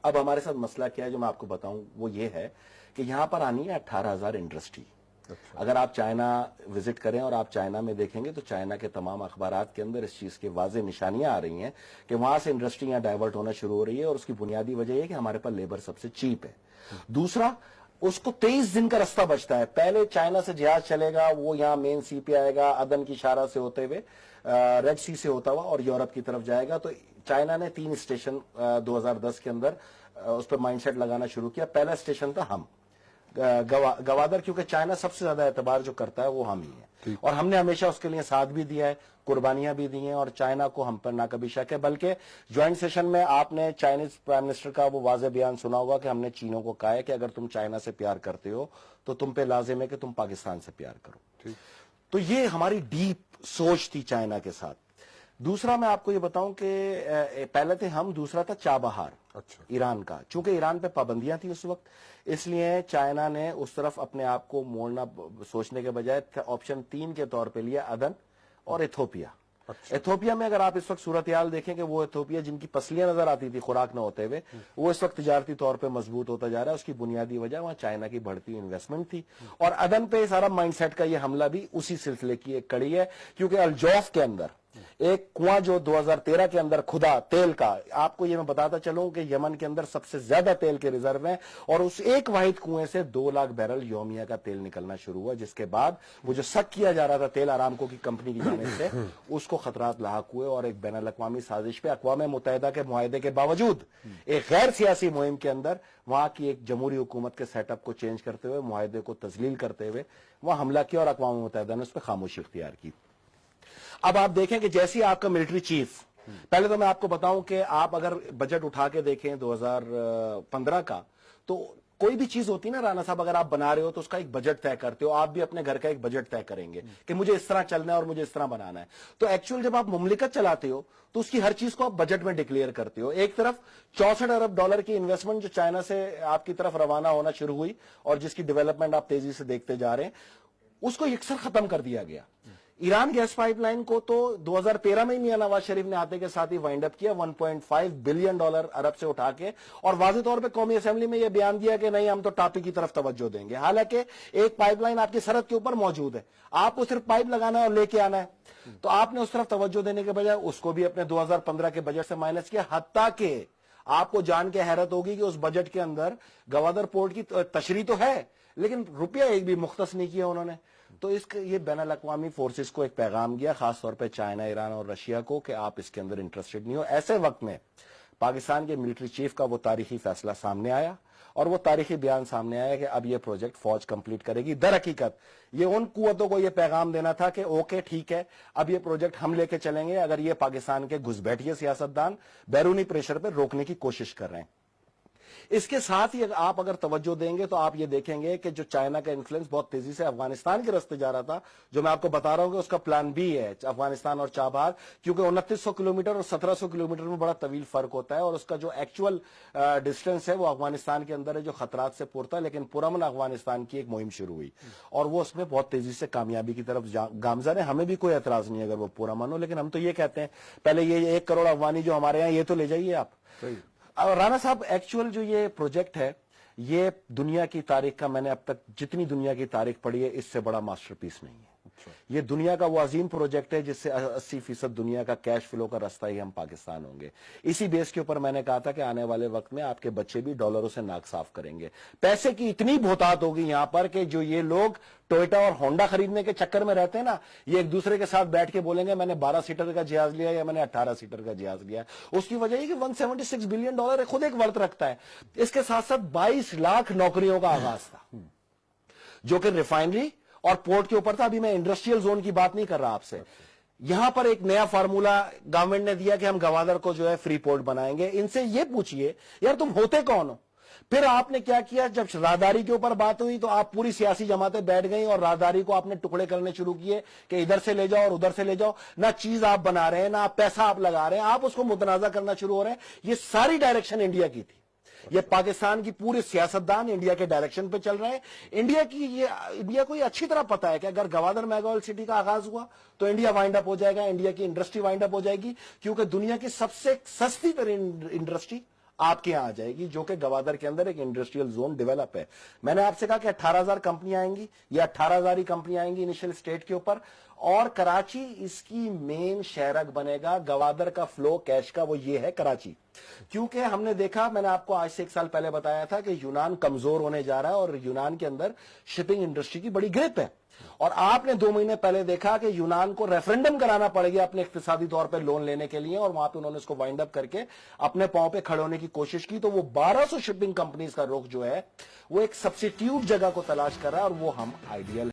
اب ہمارے ساتھ مسئلہ کیا ہے جو میں آپ کو بتاؤں وہ یہ ہے کہ یہاں پر آنی ہے 18,000 انڈسٹری. اگر آپ چائنا وزٹ کریں اور آپ چائنا میں دیکھیں گے تو چائنا کے تمام اخبارات کے اندر اس چیز کی واضح نشانیاں آ رہی ہیں کہ وہاں سے انڈسٹریاں ڈائیورٹ ہونا شروع ہو رہی ہے, اور اس کی بنیادی وجہ یہ کہ ہمارے پاس لیبر سب سے چیپ ہے. دوسرا, اس کو 23 دن کا راستہ بچتا ہے. پہلے چائنا سے جہاز چلے گا, وہ یہاں مین سی پہ آئے گا, عدن کی شارہ سے ہوتے ہوئے ریڈ سی سے ہوتا ہوا اور یورپ کی طرف جائے گا. تو چائنا نے 3 اسٹیشن 2010 کے اندر اس پہ مائنڈ سیٹ لگانا شروع کیا. پہلا اسٹیشن تھا ہم گوادر, کیونکہ چائنا سب سے زیادہ اعتبار جو کرتا ہے وہ ہم ہی ہے, اور ہم نے ہمیشہ اس کے لیے ساتھ بھی دیا ہے, قربانیاں بھی دی ہیں, اور چائنا کو ہم پر نہ کبھی شک ہے. بلکہ جوائنٹ سیشن میں آپ نے چائنیز پرائم منسٹر کا وہ واضح بیان سنا ہوگا کہ ہم نے چینوں کو کہا ہے کہ اگر تم چائنا سے پیار کرتے ہو تو تم پہ لازم ہے کہ تم پاکستان سے پیار کرو. تو یہ ہماری ڈیپ سوچ تھی چائنا کے ساتھ. دوسرا میں آپ کو یہ بتاؤں کہ پہلے تھے ہم, دوسرا تھا چابہار ایران کا. چونکہ ایران پہ پابندیاں تھیں اس وقت, اس لیے چائنا نے اس طرف اپنے آپ کو موڑنا سوچنے کے بجائے آپشن 3 کے طور پہ لیا عدن اور ایتھوپیا. ایتھوپیا میں اگر آپ اس وقت صورتحال دیکھیں کہ وہ ایتھوپیا جن کی پسلیاں نظر آتی تھی خوراک نہ ہوتے ہوئے, وہ اس وقت تجارتی طور پہ مضبوط ہوتا جا رہا ہے. اس کی بنیادی وجہ وہاں چائنا کی بڑھتی انویسٹمنٹ تھی, اور عدن پہ سارا مائنڈ سیٹ کا یہ حملہ بھی اسی سلسلے کی ایک کڑی ہے. کیونکہ الجوف کے اندر ایک کنواں جو 2013 کے اندر کھدا تیل کا, آپ کو یہ میں بتاتا چلوں کہ یمن کے اندر سب سے زیادہ تیل کے ریزرو ہیں, اور اس ایک واحد کنویں سے 2 لاکھ بیرل یومیہ کا تیل نکلنا شروع ہوا, جس کے بعد وہ جو سک کیا جا رہا تھا تیل آرامکو کی کمپنی کی جانب سے, اس کو خطرات لاحق ہوئے, اور ایک بین الاقوامی سازش پہ اقوام متحدہ کے معاہدے کے باوجود ایک غیر سیاسی مہم کے اندر وہاں کی ایک جمہوری حکومت کے سیٹ اپ کو چینج کرتے ہوئے, معاہدے کو تذلیل کرتے ہوئے وہاں حملہ کیا, اور اقوام متحدہ نے اس پہ خاموشی اختیار کی. اب آپ دیکھیں کہ جیسی آپ کا ملٹری چیف, پہلے تو میں آپ کو بتاؤں کہ آپ اگر بجٹ اٹھا کے دیکھیں 2015 کا, تو کوئی بھی چیز ہوتی ہے نا رانا صاحب, اگر آپ بنا رہے ہو تو اس کا ایک بجٹ طے کرتے ہو. آپ بھی اپنے گھر کا ایک بجٹ طے کریں گے کہ مجھے اس طرح چلنا ہے اور مجھے اس طرح بنانا ہے. تو ایکچوئل جب آپ مملکت چلاتے ہو تو اس کی ہر چیز کو آپ بجٹ میں ڈکلیئر کرتے ہو. ایک طرف 64 ارب ڈالر کی انویسٹمنٹ جو چائنا سے آپ کی طرف روانہ ہونا شروع ہوئی, اور جس کی ڈیولپمنٹ آپ تیزی سے دیکھتے جا رہے ہیں, اس کو یکسر ختم کر دیا گیا. ایران گیس پائپ لائن کو تو 2013 میں ہی میاں نواز شریف نے آتے کے ساتھ ہی وائنڈ اپ کیا, $1.5 بلین عرب سے اٹھا کے, اور واضح طور پہ قومی اسمبلی میں یہ بیان دیا کہ نہیں ہم تو ٹاپی کی طرف توجہ دیں گے. حالانکہ ایک پائپ لائن آپ کی سرحد کے اوپر موجود ہے, آپ کو صرف پائپ لگانا ہے اور لے کے آنا ہے. تو آپ نے اس طرف توجہ دینے کے بجائے اس کو بھی اپنے 2015 کے بجٹ سے مائنس کیا. حتیٰ کہ آپ کو جان کے حیرت ہوگی کہ اس بجٹ کے اندر گوادر پورٹ کی تشریح تو ہے, لیکن روپیہ ایک بھی مختص نہیں کیا انہوں نے. تو اس کے یہ بین الاقوامی فورسز کو ایک پیغام گیا, خاص طور پہ چائنا, ایران اور رشیا کو, کہ آپ اس کے اندر انٹرسٹڈ نہیں ہو. ایسے وقت میں پاکستان کے ملٹری چیف کا وہ تاریخی فیصلہ سامنے آیا, اور وہ تاریخی بیان سامنے آیا کہ اب یہ پروجیکٹ فوج کمپلیٹ کرے گی. در حقیقت یہ ان قوتوں کو یہ پیغام دینا تھا کہ اوکے ٹھیک ہے, اب یہ پروجیکٹ ہم لے کے چلیں گے اگر یہ پاکستان کے گھسبیٹھیے سیاستدان بیرونی پریشر پہ روکنے کی کوشش کر رہے ہیں. اس کے ساتھ ہی آپ اگر توجہ دیں گے تو آپ یہ دیکھیں گے کہ جو چائنا کا انفلوئنس بہت تیزی سے افغانستان کے راستے جا رہا تھا, جو میں آپ کو بتا رہا ہوں کہ اس کا پلان بھی ہے افغانستان اور چابہار, کیونکہ 2900 کلومیٹر اور 1700 کلومیٹر میں بڑا طویل فرق ہوتا ہے, اور اس کا جو ایکچوئل ڈسٹینس ہے وہ افغانستان کے اندر ہے, جو خطرات سے پورتا ہے. لیکن پرامن افغانستان کی ایک مہم شروع ہوئی, اور وہ اس میں بہت تیزی سے کامیابی کی طرف گامزن ہے. ہمیں بھی کوئی اعتراض نہیں اگر وہ پرامن ہو, لیکن ہم تو یہ کہتے ہیں پہلے یہ 1 کروڑ افغانی جو ہمارے یہاں, یہ تو لے جائیے آپ. رانا صاحب ایکچوئل جو یہ پروجیکٹ ہے, یہ دنیا کی تاریخ کا, میں نے اب تک جتنی دنیا کی تاریخ پڑھی ہے اس سے بڑا ماسٹر پیس نہیں ہے. یہ دنیا کا وہ عظیم پروجیکٹ ہے جس سے 80% دنیا کا کیش فلو کا راستہ ہی ہم پاکستان ہوں گے. اسی بیس کے اوپر میں نے کہا تھا کہ آنے والے وقت میں آپ کے بچے بھی ڈالروں سے ناک صاف کریں گے. پیسے کی اتنی بہتات ہوگی یہاں پر کہ جو یہ لوگ ٹوئٹا اور ہونڈا خریدنے کے چکر میں رہتے ہیں نا, یہ ایک دوسرے کے ساتھ بیٹھ کے بولیں گے میں نے 12 سیٹر کا جہاز لیا یا میں نے 18 سیٹر کا جہاز لیا. اس کی وجہ یہ کہ $176 بلین خود ایک ورت رکھتا ہے. اس کے ساتھ ساتھ 22 لاکھ نوکریوں کا آغاز تھا, جو کہ ریفائنری اور پورٹ کے اوپر تھا. ابھی میں انڈسٹریل زون کی بات نہیں کر رہا آپ سے. یہاں پر ایک نیا فارمولا گورنمنٹ نے دیا کہ ہم گوادر کو جو ہے فری پورٹ بنائیں گے. ان سے یہ پوچھئے یار تم ہوتے کون ہو. پھر آپ نے کیا کیا, جب راہداری کے اوپر بات ہوئی تو آپ پوری سیاسی جماعتیں بیٹھ گئیں اور راہداری کو آپ نے ٹکڑے کرنے شروع کیے کہ ادھر سے لے جاؤ اور ادھر سے لے جاؤ. نہ چیز آپ بنا رہے ہیں, نہ آپ پیسہ آپ لگا رہے ہیں, آپ اس کو متنازع کرنا شروع ہو رہے ہیں. یہ ساری ڈائریکشن انڈیا کی تھی. یہ پاکستان کی پورے سیاستدان انڈیا کے ڈائریکشن پہ چل رہے ہیں. انڈیا کو یہ اچھی طرح پتا ہے کہ اگر گوادر میگا آئل سٹی کا آغاز ہوا تو انڈیا وائنڈ اپ ہو جائے گا, انڈیا کی انڈسٹری وائنڈ اپ ہو جائے گی, کیونکہ دنیا کی سب سے سستی ترین انڈسٹری آپ کے یہاں آ جائے گی, جو کہ گوادر کے اندر ایک انڈسٹریل زون ڈیولپ ہے. میں نے آپ سے کہا کہ 18,000 کمپنیاں آئیں گی, یا 18,000 ہی کمپنیاں آئیں گی انیشل اسٹیٹ کے اوپر, اور کراچی اس کی مین شہرک بنے گا. گوادر کا فلو کیش کا وہ یہ ہے کراچی, کیونکہ ہم نے دیکھا, میں نے آپ کو آج سے 1 سال پہلے بتایا تھا کہ یونان کمزور ہونے جا رہا ہے, اور یونان کے اندر شپنگ انڈسٹری کی بڑی گرپ ہے. اور آپ نے 2 مہینے پہلے دیکھا کہ یونان کو ریفرنڈم کرانا پڑے گا اپنے اقتصادی طور پہ لون لینے کے لیے, اور وہاں پہ انہوں نے اس کو وائنڈ اپ کر کے اپنے پاؤں پہ کھڑے ہونے کی کوشش کی. تو وہ 1200 شپنگ کمپنیز کا رخ جو ہے وہ ایک سبسٹیوٹ جگہ کو تلاش کر رہا ہے, اور وہ ہم آئیڈیل